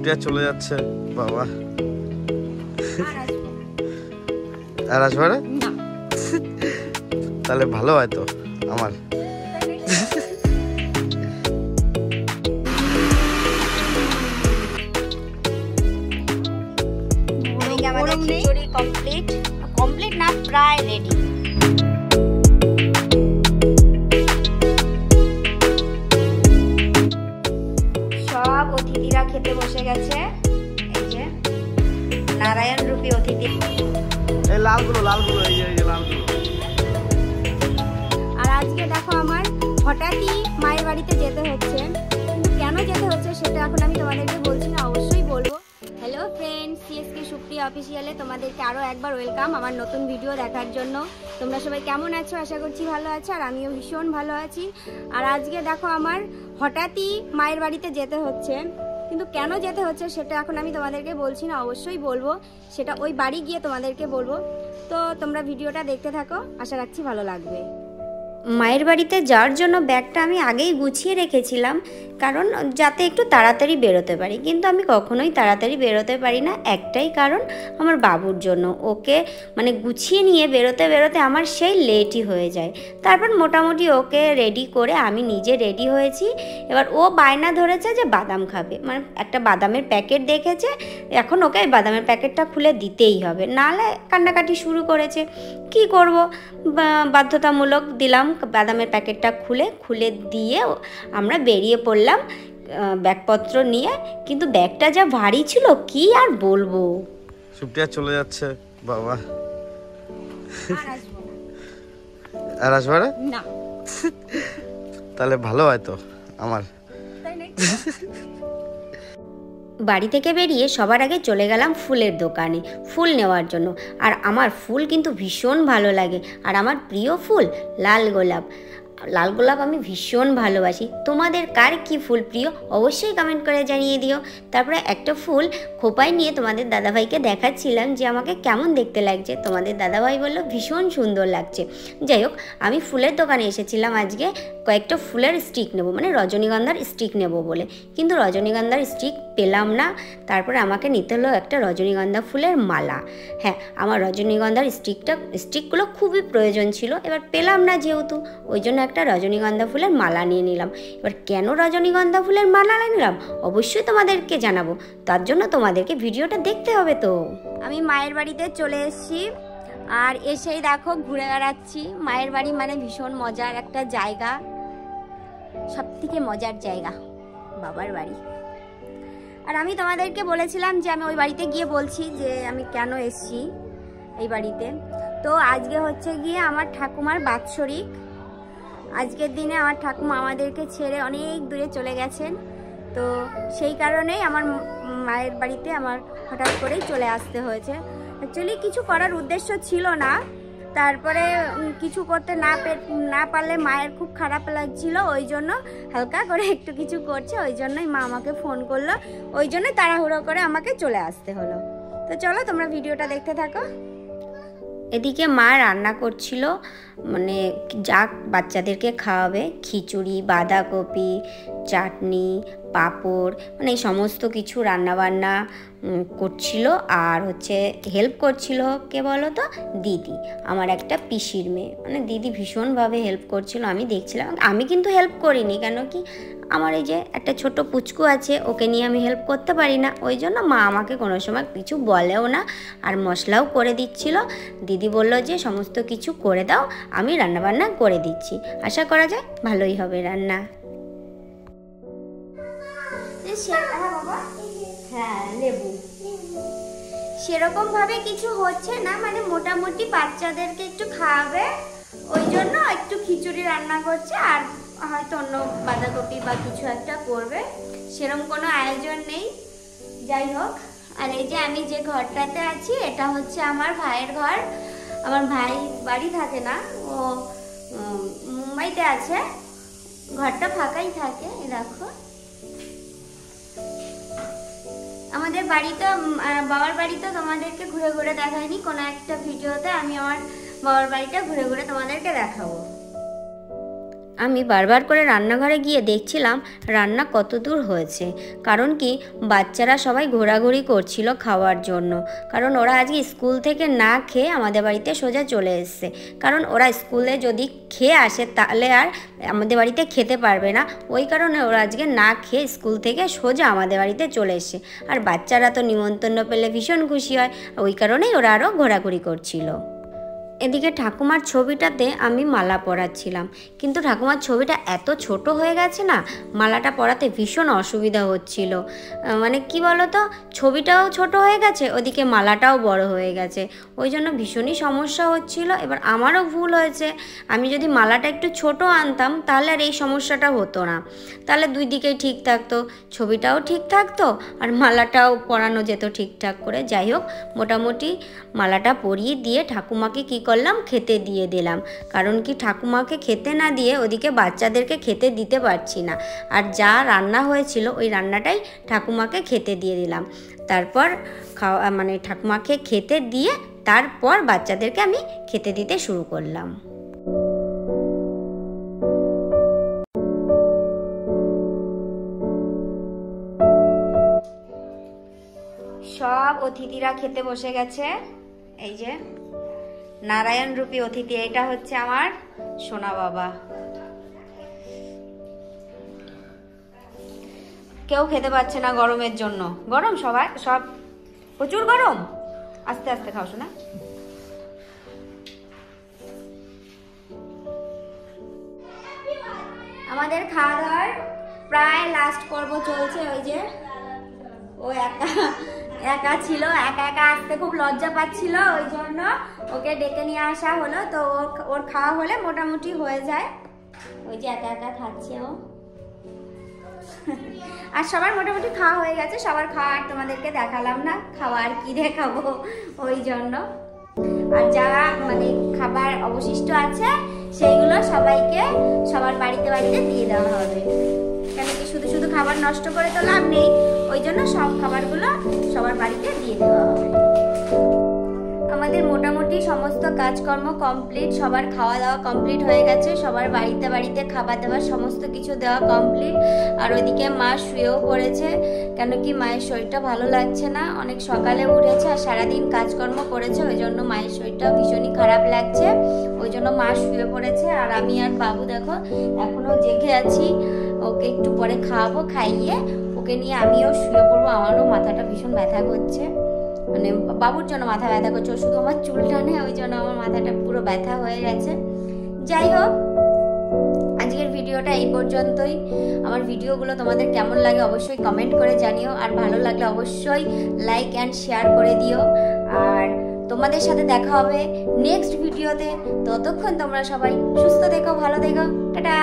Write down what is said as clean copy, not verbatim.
ছুটিটা চলে যাচ্ছে বাবা। আর আসবে না? তাহলে ভালো হয় তো আমার। আমাদের খিচুড়ি কমপ্লিট না, প্রায় রেডি। সব অতিথিরা খেতে বসে গেছে। এই যে নারায়ণ রূপী অতিথি। এই লালগুলো এই যে লালগুলো। আর আজকে দেখো আমার হঠাৎই মায়ের বাড়িতে যেতে হচ্ছে, কিন্তু কেন যেতে হচ্ছে সেটা এখন আমি তোমাদেরকে বলছি না, অবশ্যই বলবো। হ্যালো ফ্রেন্ডস, সিএসকে সুপ্রিয়া অফিসিয়ালে তোমাদেরকে আরও একবার ওয়েলকাম আমার নতুন ভিডিও দেখার জন্য। তোমরা সবাই কেমন আছো? আশা করছি ভালো আছো, আর আমিও ভীষণ ভালো আছি। আর আজকে দেখো আমার হঠাৎই মায়ের বাড়িতে যেতে হচ্ছে, কিন্তু কেন যেতে হচ্ছে সেটা এখন আমি তোমাদেরকে বলছি না, অবশ্যই বলবো। সেটা ওই বাড়ি গিয়ে তোমাদেরকে বলবো। তো তোমরা ভিডিওটা দেখতে থাকো, আশা রাখছি ভালো লাগবে। মায়ের বাড়িতে যাওয়ার জন্য ব্যাগটা আমি আগেই গুছিয়ে রেখেছিলাম, কারণ যাতে একটু তাড়াতাড়ি বেরোতে পারি। কিন্তু আমি কখনোই তাড়াতাড়ি বেরোতে পারি না, একটাই কারণ আমার বাবুর জন্য। ওকে মানে গুছিয়ে নিয়ে বেরোতে বেরোতে আমার সেই লেটই হয়ে যায়। তারপর মোটামুটি ওকে রেডি করে আমি নিজে রেডি হয়েছি। এবার ও বায়না ধরেছে যে বাদাম খাবে, মানে একটা বাদামের প্যাকেট দেখেছে, এখন ওকে বাদামের প্যাকেটটা খুলে দিতেই হবে, নাহলে কান্নাকাটি শুরু করেছে। কি করব, বাধ্যতামূলক দিলাম বাদামের প্যাকেটটা খুলে দিয়ে আমরা বেরিয়ে পড়লাম ব্যাগপত্র নিয়ে। কিন্তু ব্যাগটা যা ভারী ছিল কি আর বলবো। ছুটিটা চলে যাচ্ছে বাবা। আর আসবে না? তাহলে ভালো হয় তো আমার। বাড়ি থেকে বেরিয়ে সবার আগে চলে গেলাম ফুলের দোকানে ফুল নেওয়ার জন্য। আর আমার ফুল কিন্তু ভীষণ ভালো লাগে, আর আমার প্রিয় ফুল লাল গোলাপ। লাল গোলাপ আমি ভীষণ ভালোবাসি। তোমাদের কার কি ফুল প্রিয় অবশ্যই কমেন্ট করে জানিয়ে দিও। তারপরে একটা ফুল খোপায় নিয়ে তোমাদের দাদাভাইকে দেখাচ্ছিলাম যে আমাকে কেমন দেখতে লাগছে। তোমাদের দাদাভাই বলল ভীষণ সুন্দর লাগছে। যাই হোক, আমি ফুলের দোকানে এসেছিলাম আজকে কয়েকটা ফুলের স্টিক নেব, মানে রজনীগন্ধার স্টিক নেব বলে, কিন্তু রজনীগন্ধার স্টিক পেলাম না। তারপরে আমাকে নিতে হলো একটা রজনীগন্ধা ফুলের মালা। হ্যাঁ, আমার রজনীগন্ধার স্টিকগুলো খুবই প্রয়োজন ছিল, এবার পেলাম না যেহেতু, ওই জন্য একটা রজনীগন্ধা ফুলের মালা নিয়ে নিলাম। এবার কেন রজনীগন্ধা ফুলের মালা নিলাম অবশ্যই তোমাদেরকে জানাবো, তার জন্য তোমাদেরকে ভিডিওটা দেখতে হবে। তো আমি মায়ের বাড়িতে চলে এসেছি, আর এসেই দেখো ঘুরে বেড়াচ্ছি। মায়ের বাড়ি মানে ভীষণ মজার একটা জায়গা, সবথেকে মজার জায়গা বাবার বাড়ি। আর আমি তোমাদেরকে বলেছিলাম যে আমি ওই বাড়িতে গিয়ে বলছি যে আমি কেন এসেছি এই বাড়িতে। তো আজকে হচ্ছে গিয়ে আমার ঠাকুমার বাৎসরিক। আজকের দিনে আমার ঠাকুমা আমাদেরকে ছেড়ে অনেক দূরে চলে গেছেন, তো সেই কারণেই আমার মায়ের বাড়িতে আমার হঠাৎ করেই চলে আসতে হয়েছে। অ্যাকচুয়ালি কিছু করার উদ্দেশ্য ছিল না, তারপরে কিছু করতে না পারলে মায়ের খুব খারাপ লাগছিল, ওই জন্য হালকা করে একটু কিছু করছে, ওই জন্যই মা আমাকে ফোন করলো, ওই জন্য তাড়াহুড়ো করে আমাকে চলে আসতে হলো। তো চলো তোমরা ভিডিওটা দেখতে থাকো। এদিকে মা রান্না করছিল, মানে যা বাচ্চাদেরকে খাওয়াবে, খিচুড়ি, বাঁধাকপি, চাটনি, পাঁপড়, মানে এই সমস্ত কিছু রান্নাবান্না করছিল। আর হচ্ছে হেল্প করছিল কে বলো তো? দিদি, আমার একটা পিসির মেয়ে। মানে দিদি ভীষণভাবে হেল্প করছিল, আমি দেখছিলাম। আমি কিন্তু হেল্প করিনি, কেন কি আমার এই যে একটা ছোট পুচকু আছে, ওকে নিয়ে আমি হেল্প করতে পারি না, ওই জন্য মা আমাকে কোনো সময় কিছু বলেও না। আর মশলাও করে দিচ্ছিল। দিদি বলল যে সমস্ত কিছু করে দাও, আমি রান্নাবান্না করে দিচ্ছি, আশা করা যায় ভালোই হবে রান্না। হ্যাঁ, লেবু সেরকম ভাবে কিছু হচ্ছে না, মানে মোটামুটি বাচ্চাদেরকে একটু খাওয়াবে, ওই জন্য একটু খিচুড়ি রান্না করছে, আর হয়তো অন্য বাঁধাকপি বা কিছু একটা করবে, সেরকম কোনো আয়োজন নেই। যাই হোক, আর এই যে আমি যে ঘরটাতে আছি এটা হচ্ছে আমার ভাইয়ের ঘর। আমার ভাই বাড়ি থাকে না, ও মুম্বাইতে আছে, ঘরটা ফাঁকাই থাকে। দেখো আমাদের বাড়িতে, বাবার বাড়িতে তোমাদেরকে ঘুরে ঘুরে দেখাইনি, কোনো একটা ভিডিওতে আমি আমার বাবার বাড়িটা ঘুরে ঘুরে তোমাদেরকে দেখাবো। আমি বারবার করে রান্নাঘরে গিয়ে দেখছিলাম রান্না কত দূর হয়েছে, কারণ কি বাচ্চারা সবাই ঘোরাঘুরি করছিল খাওয়ার জন্য, কারণ ওরা আজকে স্কুল থেকে না খেয়ে আমাদের বাড়িতে সোজা চলে এসছে। কারণ ওরা স্কুলে যদি খেয়ে আসে তাহলে আর আমাদের বাড়িতে খেতে পারবে না, ওই কারণে ওরা আজকে না খেয়ে স্কুল থেকে সোজা আমাদের বাড়িতে চলে এসছে। আর বাচ্চারা তো নিমন্ত্রণ পেলে ভীষণ খুশি হয়, ওই কারণেই ওরা আরও ঘোরাঘুরি করছিল। এদিকে ঠাকুমার ছবিটাতে আমি মালা পরাচ্ছিলাম, কিন্তু ঠাকুমার ছবিটা এত ছোট হয়ে গেছে না, মালাটা পরাতে ভীষণ অসুবিধা হচ্ছিল। মানে কি বলো তো, ছবিটাও ছোট হয়ে গেছে, ওদিকে মালাটাও বড় হয়ে গেছে, ওই জন্য ভীষণই সমস্যা হচ্ছিল। এবার আমারও ভুল হয়েছে, আমি যদি মালাটা একটু ছোট আনতাম তাহলে আর এই সমস্যাটা হতো না, তাহলে দুই দিকেই ঠিক থাকতো, ছবিটাও ঠিক থাকতো আর মালাটাও পরানো যেত ঠিকঠাক করে। যাই হোক, মোটামুটি মালাটা পরিয়ে দিয়ে ঠাকুমাকে কী করলাম, খেতে দিয়ে দিলাম। কারণ কি ঠাকুমাকে খেতে না দিয়ে ওদিকে বাচ্চাদেরকে খেতে দিতে পারছি না, আর যা রান্না হয়েছিল ওই রান্নাটাই ঠাকুমাকে খেতে দিয়ে দিলাম। তারপর মানে ঠাকুমাকে খেতে দিয়ে তারপর বাচ্চাদেরকে আমি খেতে দিতে শুরু করলাম। সব অতিথিরা খেতে বসে গেছে। এই যে নারায়ণ রূপী অতিথি, এটা হচ্ছে আমার সোনা বাবা। কেউ খেতে পাচ্ছে না গরমের জন্য, গরম সবাই, সব প্রচুর গরম। আস্তে আস্তে খাও শোনা। আমাদের খাওয়া দাওয়ার প্রায় লাস্ট পর্ব চলছে। ওই যে ও একা ছিল, একা একা আসতে খুব লজ্জা পাচ্ছিল, ওই জন্য ওকে ডেকে নিয়ে আসা হলো। তো ওর খাওয়া হলে মোটামুটি হয়ে যায়। ওই যে একা একা খাচ্ছে ও। আর সবার মোটামুটি খাওয়া হয়ে গেছে, সবার খাওয়া আর তোমাদেরকে দেখালাম না, খাওয়া আর কি দেখাবো, ওই জন্য। আর যা মানে খাবার অবশিষ্ট আছে সেইগুলো সবাইকে সবার বাড়িতে বাড়িতে দিয়ে দেওয়া হবে। কেন কি শুধু শুধু খাবার নষ্ট করে তো লাভ নেই, ওই জন্য সব খাবারগুলো সবার বাড়িতে দিয়ে দেওয়া হবে। আমাদের মোটামুটি সমস্ত কাজকর্ম কমপ্লিট, সবার খাওয়া দাওয়া কমপ্লিট হয়ে গেছে, সবার বাড়িতে বাড়িতে খাবার দাবার সমস্ত কিছু দেওয়া কমপ্লিট। আর ওইদিকে মা শুয়েও পড়েছে, কেন কি মায়ের শরীরটা ভালো লাগছে না, অনেক সকালে উঠেছে আর সারাদিন কাজকর্ম করেছে, ওই জন্য মায়ের শরীরটা ভীষণই খারাপ লাগছে, ওই জন্য মা শুয়ে পড়েছে। আর আমি আর বাবু দেখো এখনও জেগে আছি, ওকে একটু পরে খাওয়াবো, খাইয়ে ওকে নিয়ে আমিও শুয়ে পড়বো। আমারও মাথাটা ভীষণ ব্যথা করছে, মানে বাবুর জন্য মাথা ব্যথা করছে, শুধু আমার চুলটা নেই, ওই জন্য আমার মাথাটা পুরো ব্যথা হয়ে গেছে। যাই হোক, আজকের ভিডিওটা এই পর্যন্তই। আমার ভিডিওগুলো তোমাদের কেমন লাগে অবশ্যই কমেন্ট করে জানিও, আর ভালো লাগলে অবশ্যই লাইক অ্যান্ড শেয়ার করে দিও। আর তোমাদের সাথে দেখা হবে নেক্সট ভিডিওতে। ততক্ষণ তোমরা সবাই সুস্থ থেকো, ভালো থেকো, টাটা।